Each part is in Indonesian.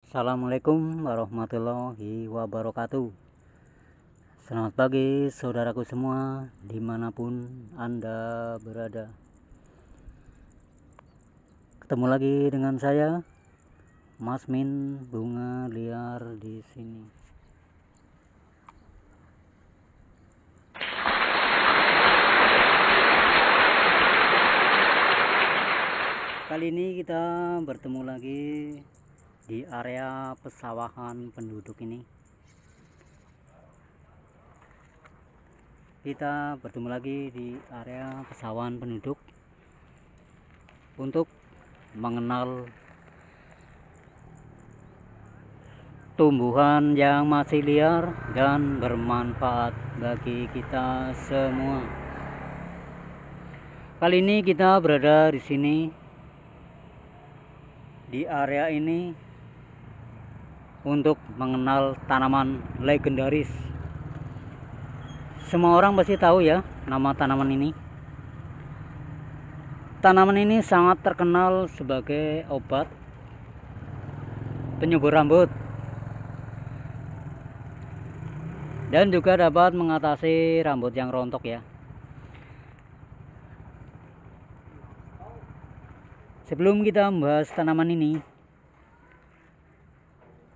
Assalamualaikum warahmatullahi wabarakatuh. Selamat pagi saudaraku semua dimanapun Anda berada. Ketemu lagi dengan saya Mas Min Bunga Liar di sini. Kali ini kita bertemu lagi di area pesawahan penduduk ini. Kita bertemu lagi di area pesawahan penduduk untuk mengenal tumbuhan yang masih liar dan bermanfaat bagi kita semua. Kali ini kita berada di sini di area ini untuk mengenal tanaman legendaris. Semua orang pasti tahu ya nama tanaman ini. Tanaman ini sangat terkenal sebagai obat penyubur rambut dan juga dapat mengatasi rambut yang rontok ya. Sebelum kita membahas tanaman ini,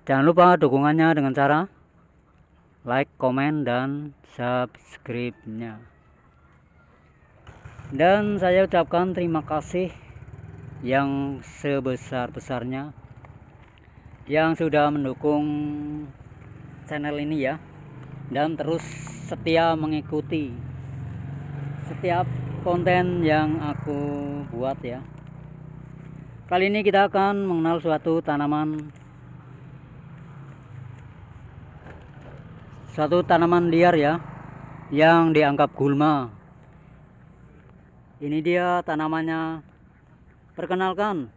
jangan lupa dukungannya dengan cara like, komen, dan subscribe-nya. Dan saya ucapkan terima kasih yang sebesar-besarnya yang sudah mendukung channel ini ya, dan terus setia mengikuti setiap konten yang aku buat ya. Kali ini kita akan mengenal suatu tanaman liar ya, yang dianggap gulma. Ini dia tanamannya. Perkenalkan,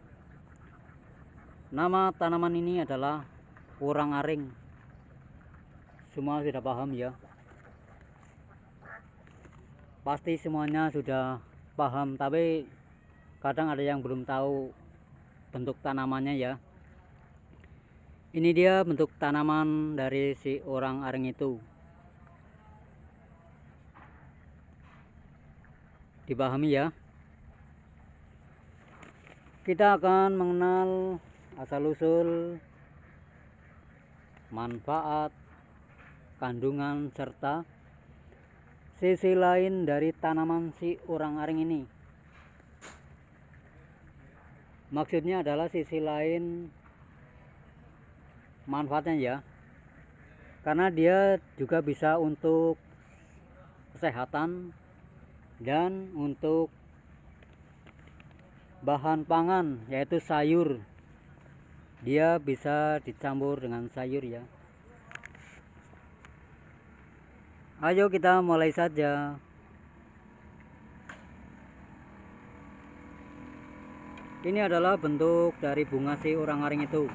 nama tanaman ini adalah urang-aring. Semua sudah paham ya, pasti semuanya sudah paham, tapi kadang ada yang belum tahu bentuk tanamannya ya. Ini dia bentuk tanaman dari si urang-aring itu. Dipahami ya. Kita akan mengenal asal-usul, manfaat, kandungan, serta sisi lain dari tanaman si urang-aring ini. Maksudnya adalah sisi lain manfaatnya ya, karena dia juga bisa untuk kesehatan dan untuk bahan pangan, yaitu sayur. Dia bisa dicampur dengan sayur ya. Ayo kita mulai saja. Ini adalah bentuk dari bunga si urang-aring itu.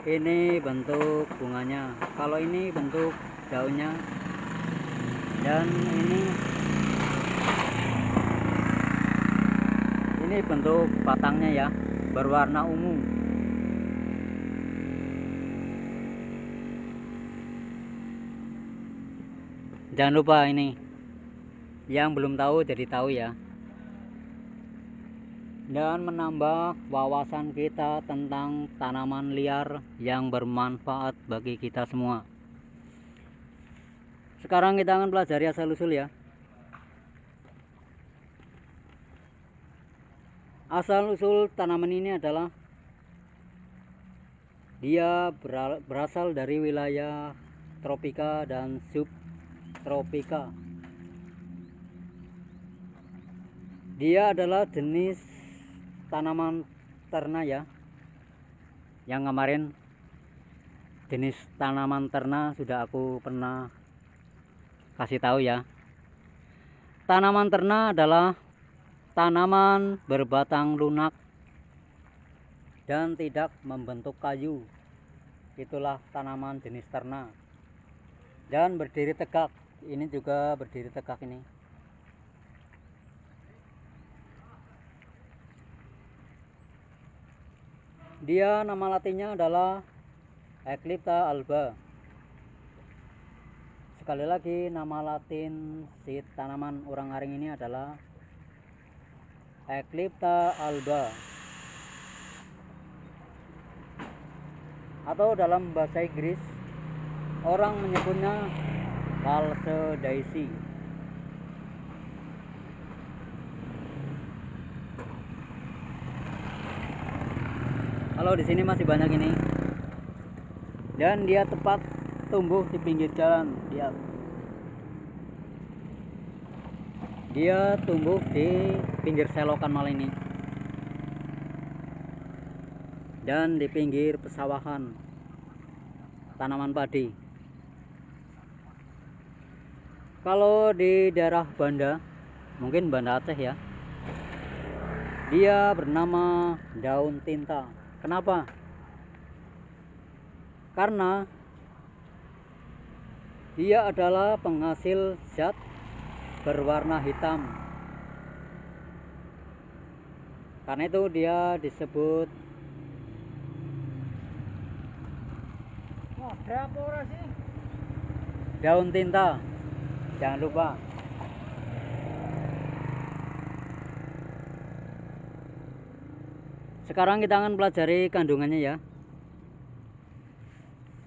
Ini bentuk bunganya. Kalau ini bentuk daunnya. Dan ini bentuk batangnya ya, berwarna ungu. Jangan lupa ini, yang belum tahu jadi tahu ya, dan menambah wawasan kita tentang tanaman liar yang bermanfaat bagi kita semua. Sekarang kita akan pelajari asal-usul ya. Asal-usul tanaman ini adalah dia berasal dari wilayah tropika dan subtropika. Dia adalah jenis tanaman terna ya. Yang kemarin jenis tanaman terna sudah aku pernah kasih tahu ya. Tanaman terna adalah tanaman berbatang lunak dan tidak membentuk kayu. Itulah tanaman jenis terna. Dan berdiri tegak. Ini juga berdiri tegak ini. Dia nama latinnya adalah Eclipta alba. Sekali lagi, nama latin si tanaman urang-aring ini adalah Eclipta alba, atau dalam bahasa Inggris orang menyebutnya False Daisy. Kalau di sini masih banyak ini, dan dia tepat tumbuh di pinggir jalan. Dia tumbuh di pinggir selokan mal ini dan di pinggir pesawahan tanaman padi. Kalau di daerah Banda, mungkin Banda Aceh ya, dia bernama daun tinta. Kenapa? Karena dia adalah penghasil zat berwarna hitam. Karena itu dia disebut daun tinta. Jangan lupa. Sekarang kita akan pelajari kandungannya ya.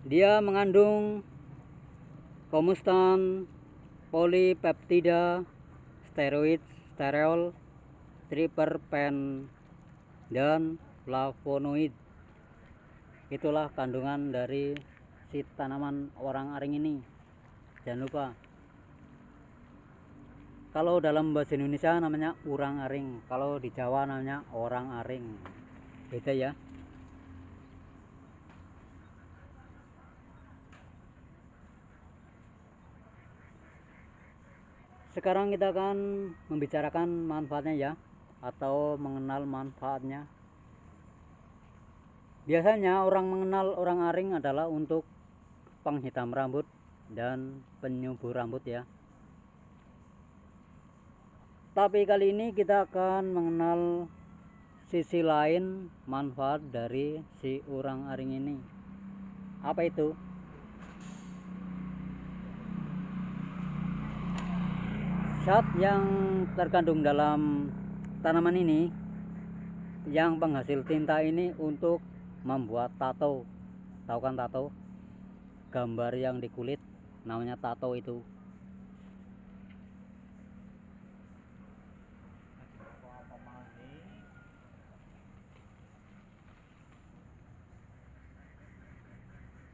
Dia mengandung komustan, polipeptida, steroid, sterol, triterpen, dan flavonoid. Itulah kandungan dari si tanaman orang-aring ini. Jangan lupa. Kalau dalam bahasa Indonesia namanya urang-aring, kalau di Jawa namanya orang-aring. Beda ya. Sekarang kita akan membicarakan manfaatnya ya, atau mengenal manfaatnya. Biasanya orang mengenal orang-aring adalah untuk penghitam rambut dan penyubur rambut ya. Tapi kali ini kita akan mengenal sisi lain manfaat dari si urang-aring ini. Apa itu? Zat yang terkandung dalam tanaman ini, yang penghasil tinta ini, untuk membuat tato. Tahu kan tato? Gambar yang di kulit namanya tato itu.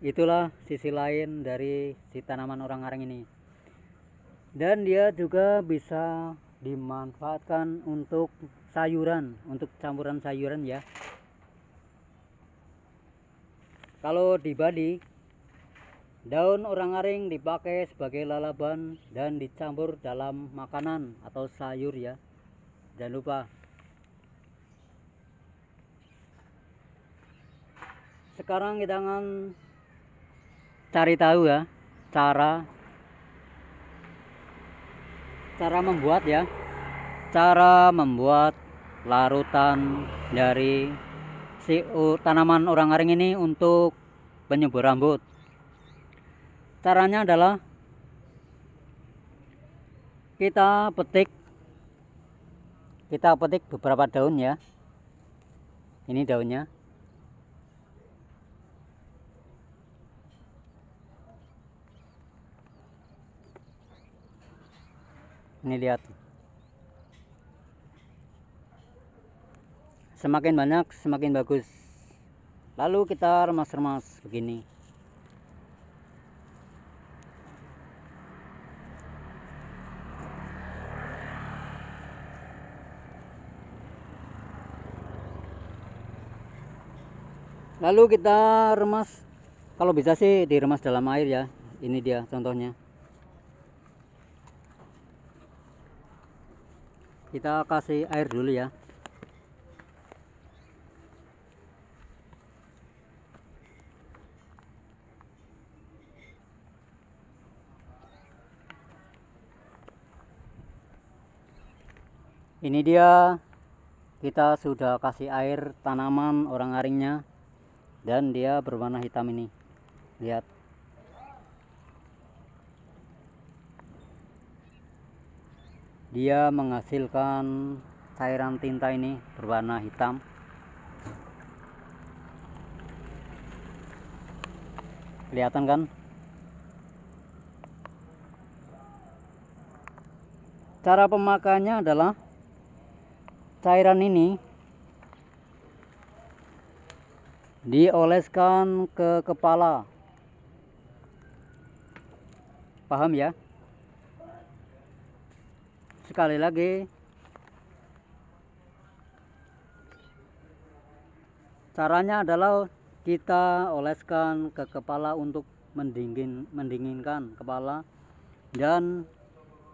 Itulah sisi lain dari si tanaman orang-aring ini. Dan dia juga bisa dimanfaatkan untuk sayuran, untuk campuran sayuran ya. Kalau di Bali, daun orang-aring dipakai sebagai lalaban dan dicampur dalam makanan atau sayur ya. Jangan lupa. Sekarang kita akan cari tahu ya cara membuat ya, cara membuat larutan dari si tanaman orang-aring ini untuk penyubur rambut. Caranya adalah kita petik beberapa daun ya. Ini daunnya. Ini lihat, semakin banyak semakin bagus. Lalu kita remas-remas begini. Lalu kita remas, kalau bisa sih diremas dalam air ya. Ini dia contohnya. Kita kasih air dulu ya. Ini dia, kita sudah kasih air tanaman orang-aringnya. dan dia berwarna hitam ini. Lihat. Dia menghasilkan cairan tinta ini berwarna hitam. Kelihatan kan? Cara pemakaiannya adalah cairan ini dioleskan ke kepala. Paham ya? Sekali lagi, caranya adalah kita oleskan ke kepala untuk mendinginkan kepala dan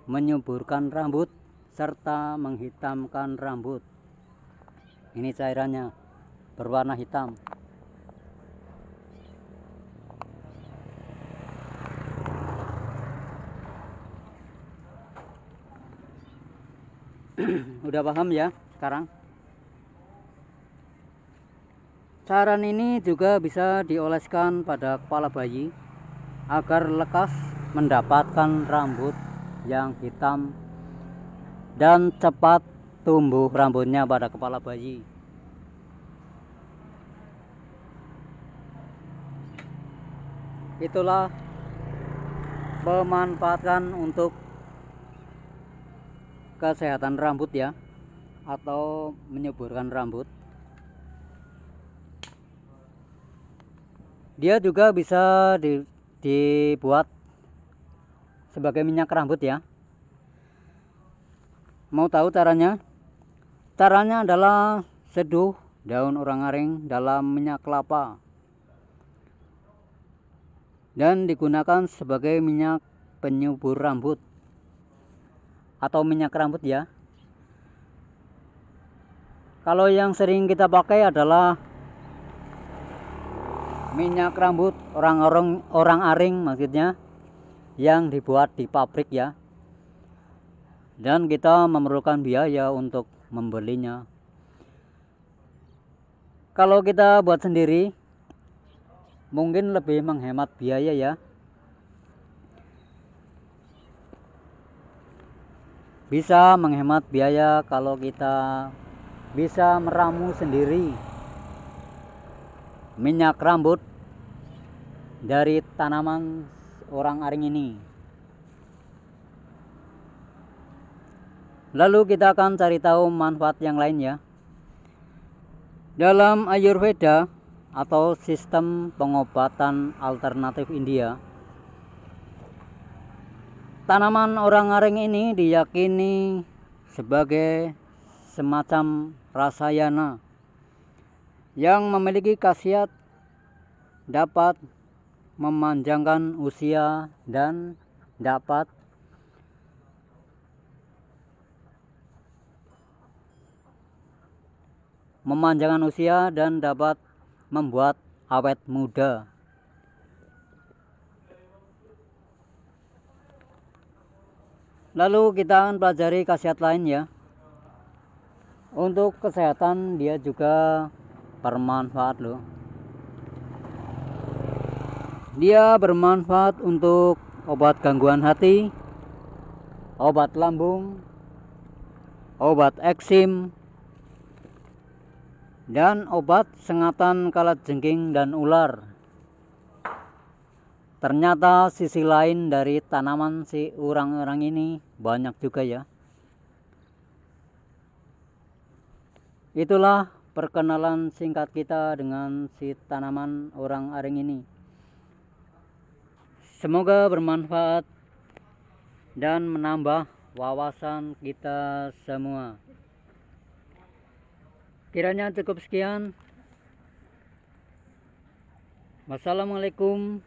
menyuburkan rambut serta menghitamkan rambut. Ini cairannya berwarna hitam. Udah paham ya sekarang? Cairan ini juga bisa dioleskan pada kepala bayi agar lekas mendapatkan rambut yang hitam dan cepat tumbuh rambutnya pada kepala bayi. Itulah memanfaatkan untuk kesehatan rambut ya, atau menyuburkan rambut. Dia juga bisa dibuat sebagai minyak rambut ya. Mau tahu caranya? Caranya adalah seduh daun orang-aring dalam minyak kelapa dan digunakan sebagai minyak penyubur rambut atau minyak rambut ya. Kalau yang sering kita pakai adalah minyak rambut orang aring maksudnya, yang dibuat di pabrik ya. Dan kita memerlukan biaya untuk membelinya. Kalau kita buat sendiri mungkin lebih menghemat biaya ya. Bisa menghemat biaya kalau kita bisa meramu sendiri minyak rambut dari tanaman orang aring ini. Lalu kita akan cari tahu manfaat yang lain ya. Dalam Ayurveda atau sistem pengobatan alternatif India, tanaman orang aring ini diyakini sebagai semacam rasayana yang memiliki khasiat dapat memanjangkan usia dan dapat membuat awet muda. Lalu kita akan pelajari khasiat lain ya. Untuk kesehatan dia juga bermanfaat loh. Dia bermanfaat untuk obat gangguan hati, obat lambung, obat eksim, dan obat sengatan kalajengking dan ular. Ternyata sisi lain dari tanaman si orang-orang ini banyak juga ya. Itulah perkenalan singkat kita dengan si tanaman orang aring ini. Semoga bermanfaat dan menambah wawasan kita semua. Kiranya cukup sekian. Wassalamualaikum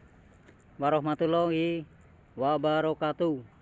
warahmatullahi wabarakatuh.